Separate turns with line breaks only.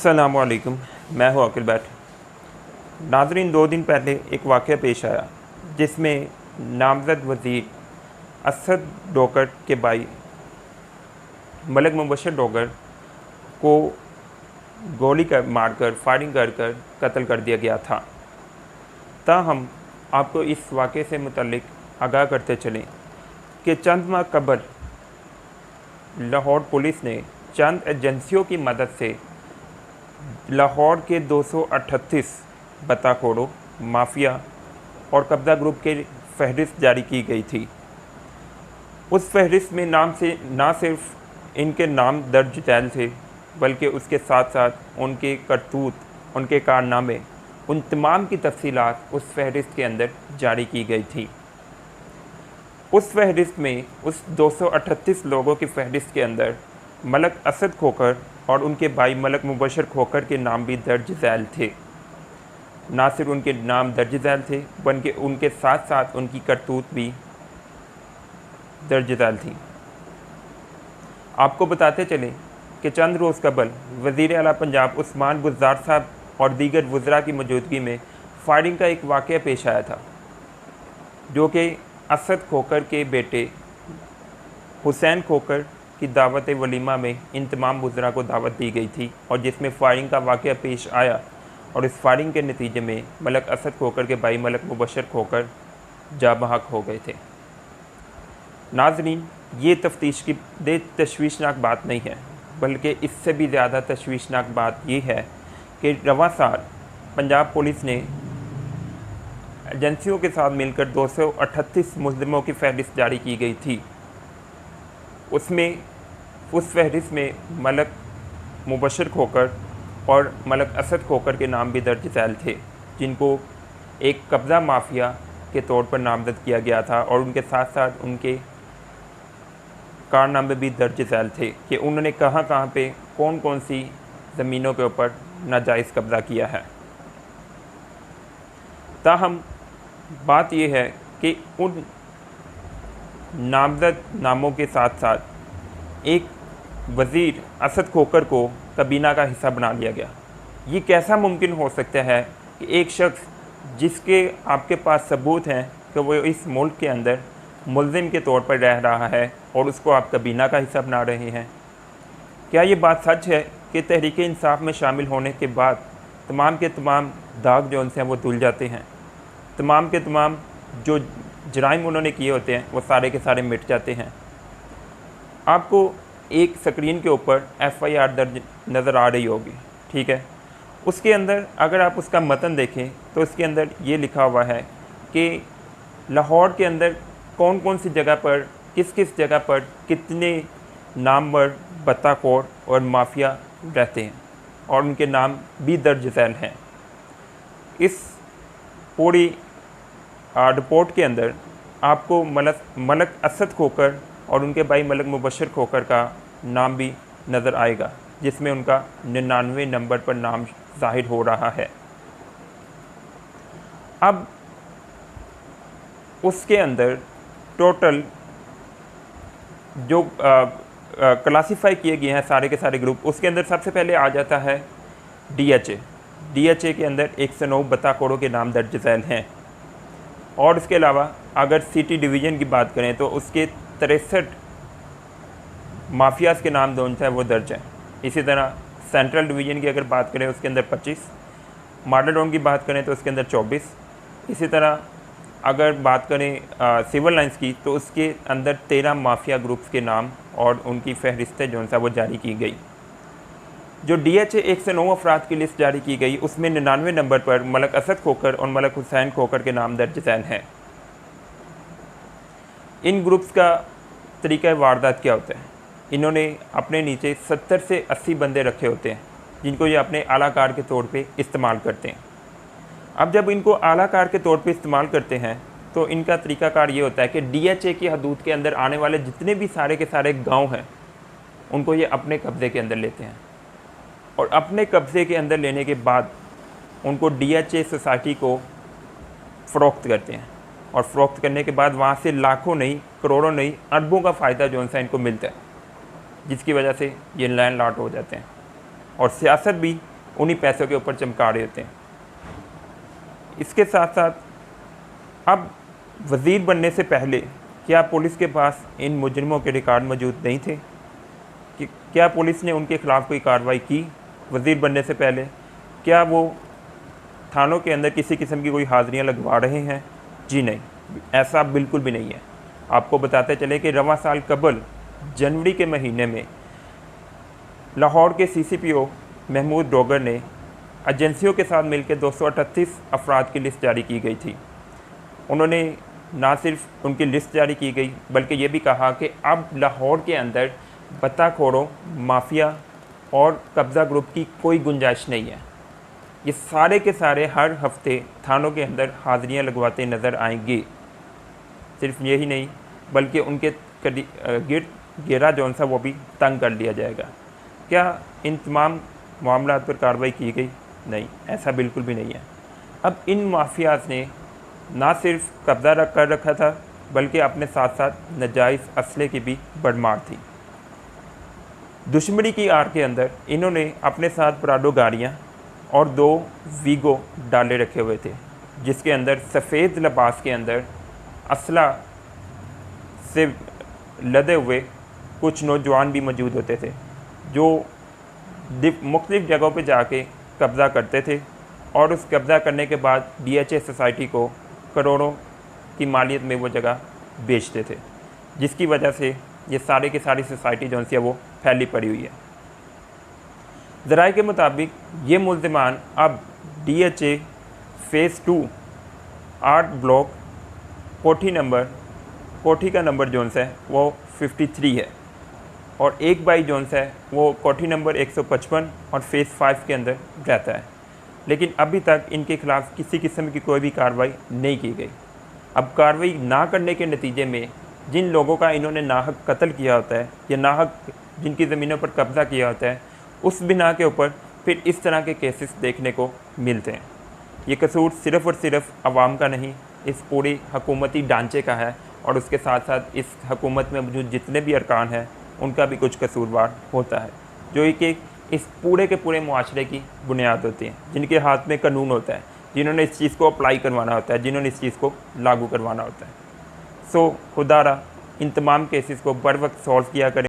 अस्सलामुअलैकुम। मैं हूँ अकिल बैठ। नाज़रीन, 2 दिन पहले एक वाक़या पेश आया जिसमें नामज़द वज़ीर असद डोगर के भाई मलिक मुबशर डोगर को गोली मारकर फायरिंग कर कत्ल कर दिया गया था। ताहम आपको इस वाक़े से मुतल्लिक आगाह करते चलें कि चंद माह कबल लाहौर पुलिस ने चंद एजेंसियों की मदद से लाहौर के 238 बताखोरों, माफिया और कब्ज़ा ग्रुप के फहरिस्त जारी की गई थी। उस फहरिस्त में नाम से ना सिर्फ इनके नाम दर्ज झैल थे, बल्कि उसके साथ साथ उनके करतूत, उनके कारनामे, उन तमाम की तफसीलात उस फहरिस्त के अंदर जारी की गई थी। उस फहरिस्त में, उस 238 लोगों की फहरिस्त के अंदर मलिक असद खोखर और उनके भाई मलिक मुबशर खोखर के नाम भी दर्ज झैल थे। ना सिर्फ उनके नाम दर्ज झैल थे, बल्कि उनके साथ साथ उनकी करतूत भी दर्ज झैल थी। आपको बताते चलें कि चंद रोज़ कबल वज़ीर आला पंजाब उस्मान गुज़ार साहब और दीगर वज़रा की मौजूदगी में फायरिंग का एक वाक़या पेश आया था, जो कि असद खोखर के बेटे हुसैन खोखर की दावत वलीमा में इन तमाम वज़रा को दावत दी गई थी, और जिसमें फायरिंग का वाक़या पेश आया और इस फायरिंग के नतीजे में मलिक असद खोखर के भाई मलिक मुबशर खोखर जा बहक हो गए थे। नाज़रीन, ये तफ्तीश की तशवीशनाक बात नहीं है, बल्कि इससे भी ज़्यादा तशवीशनाक बात ये है कि रवां साल पंजाब पुलिस ने एजेंसियों के साथ मिलकर 238 मुजरिमों की फहरिस्त जारी की गई थी। उस फहरिस्त में मलिक मुबशर खोखर और मलिक असद खोखर के नाम भी दर्ज झैल थे, जिनको एक कब्ज़ा माफिया के तौर पर नामज़द किया गया था, और उनके साथ साथ उनके कारनामे भी दर्ज झैल थे कि उन्होंने कहाँ पे कौन कौन सी ज़मीनों के ऊपर नाजायज़ कब्ज़ा किया है। ताहम बात यह है कि उन नामज़द नामों के साथ साथ एक वज़ीर असद खोखर को कबीना का हिस्सा बना लिया गया। ये कैसा मुमकिन हो सकता है कि एक शख्स जिसके आपके पास सबूत हैं कि वो इस मुल्क के अंदर मुल्ज़िम के तौर पर रह रहा है, और उसको आप कबीना का हिस्सा बना रहे हैं? क्या ये बात सच है कि तहरीक इंसाफ में शामिल होने के बाद तमाम के तमाम दाग जो उनसे हैं वो धुल जाते हैं, तमाम के तमाम जो जराइम उन्होंने किए होते हैं वो सारे के सारे मिट जाते हैं? आपको एक स्क्रीन के ऊपर FIR दर्ज नज़र आ रही होगी, ठीक है। उसके अंदर अगर आप उसका मतन देखें तो उसके अंदर ये लिखा हुआ है कि लाहौर के अंदर कौन कौन सी जगह पर, किस किस जगह पर कितने नामवर बताखोर और माफिया रहते हैं, और उनके नाम भी दर्ज झैल हैं। इस पूरी रिपोर्ट के अंदर आपको मलिक असद खोखर और उनके भाई मलिक मुबशर खोखर का नाम भी नज़र आएगा, जिसमें उनका 99 नंबर पर नाम ज़ाहिर हो रहा है। अब उसके अंदर टोटल जो क्लासीफाई किए गए हैं सारे के सारे ग्रुप, उसके अंदर सबसे पहले आ जाता है DHA के अंदर 109 बताखोरों के नाम दर्ज झैल हैं। और इसके अलावा अगर सिटी डिवीज़न की बात करें तो उसके 63 माफियाज़ के नाम जो है वो दर्ज हैं। इसी तरह सेंट्रल डिवीज़न की अगर बात करें उसके अंदर 25, मॉडल टाउन की बात करें तो उसके अंदर 24, इसी तरह अगर बात करें सिविल लाइंस की तो उसके अंदर 13 माफिया ग्रुप्स के नाम और उनकी फहरिस्तें जो है वो जारी की गई। जो DHA 109 अफराद की लिस्ट जारी की गई, उसमें 99 नंबर पर मलिक असद खोखर और मलिक हुसैन खोखर के नाम दर्ज झैल हैं। इन ग्रुप्स का तरीक़ा वारदात क्या होता है? इन्होंने अपने नीचे 70 से 80 बंदे रखे होते हैं, जिनको ये अपने आलाकार के तौर पे इस्तेमाल करते हैं। अब जब इनको आलाकार के तौर पे इस्तेमाल करते हैं तो इनका तरीक़ाकार ये होता है कि DHA की हदूद के अंदर आने वाले जितने भी सारे के सारे गांव हैं, उनको ये अपने कब्ज़े के अंदर लेते हैं, और अपने कब्ज़े के अंदर लेने के बाद उनको DHA सोसाइटी को फ़रोख्त करते हैं, और फ़रोख्त करने के बाद वहाँ से लाखों नहीं, करोड़ों नहीं, अरबों का फ़ायदा जो है इनको मिलता है, जिसकी वजह से ये लैंडलॉर्ड हो जाते हैं। और सियासत भी उन्हीं पैसों के ऊपर चमका रहे होते हैं। इसके साथ साथ अब वज़ीर बनने से पहले क्या पुलिस के पास इन मुजरिमों के रिकॉर्ड मौजूद नहीं थे? कि क्या पुलिस ने उनके ख़िलाफ़ कोई कार्रवाई की वज़ीर बनने से पहले? क्या वो थानों के अंदर किसी किस्म की कोई हाज़िरियाँ लगवा रहे हैं? जी नहीं, ऐसा बिल्कुल भी नहीं है। आपको बताते चले कि रवां साल कबल जनवरी के महीने में लाहौर के CCPO महमूद डोगर ने एजेंसियों के साथ मिलकर 238 अफराद की लिस्ट जारी की गई थी। उन्होंने ना सिर्फ उनकी लिस्ट जारी की गई बल्कि ये भी कहा कि अब लाहौर के अंदर बत्ताखोरों, माफिया और कब्ज़ा ग्रुप की कोई गुंजाइश नहीं है। ये सारे के सारे हर हफ्ते थानों के अंदर हाज़िरियाँ लगवाते नज़र आएंगे। सिर्फ यही नहीं बल्कि उनके गिरद घेरा जौन सा वो भी तंग कर लिया जाएगा। क्या इन तमाम मामलात पर कार्रवाई की गई? नहीं, ऐसा बिल्कुल भी नहीं है। अब इन माफियाज ने ना सिर्फ कब्ज़ा कर रखा था बल्कि अपने साथ साथ नाजायज़ असले की भी भरमार थी। दुश्मनी की आड़ के अंदर इन्होंने अपने साथ प्राडो गाड़ियाँ और 2 वीगो डाले रखे हुए थे, जिसके अंदर सफ़ेद लिबास के अंदर असला से लदे हुए कुछ नौजवान भी मौजूद होते थे, जो मुख्तलिफ़ जगहों पे जाके कब्ज़ा करते थे और उस कब्ज़ा करने के बाद DHA सोसाइटी को करोड़ों की मालियत में वो जगह बेचते थे, जिसकी वजह से ये सारे की सारी सोसाइटी जो सी है वो फैली पड़ी हुई है। ज़राए के मुताबिक ये मुल्ज़िमान अब DHA फ़ेज़ 2 8 ब्लॉक कोठी का नंबर जोन सा है वो 53 है और 1 बाई जोन सा है वो कोठी नंबर 155 और फ़ेज़ 5 के अंदर रहता है। लेकिन अभी तक इनके ख़िलाफ़ किसी किस्म की कोई भी कार्रवाई नहीं की गई। अब कार्रवाई ना करने के नतीजे में जिन लोगों का इन्होंने नाहक कत्ल किया होता है या नाहक जिनकी ज़मीनों पर कब्ज़ा किया होता है, उस बिना के ऊपर फिर इस तरह के केसेस देखने को मिलते हैं। ये कसूर सिर्फ़ और सिर्फ आवाम का नहीं, इस पूरी हुकूमती ढांचे का है और उसके साथ साथ इस हुकूमत में मौजूद जितने भी अरकान हैं उनका भी कुछ कसूरवार होता है, जो कि इस पूरे के पूरे मुआशरे की बुनियाद होती है, जिनके हाथ में कानून होता है, जिन्होंने इस चीज़ को अप्लाई करवाना होता है, जिन्होंने इस चीज़ को लागू करवाना होता है। सो खुदारा इन तमाम केसेस को बर वक्त सॉल्व किया करें।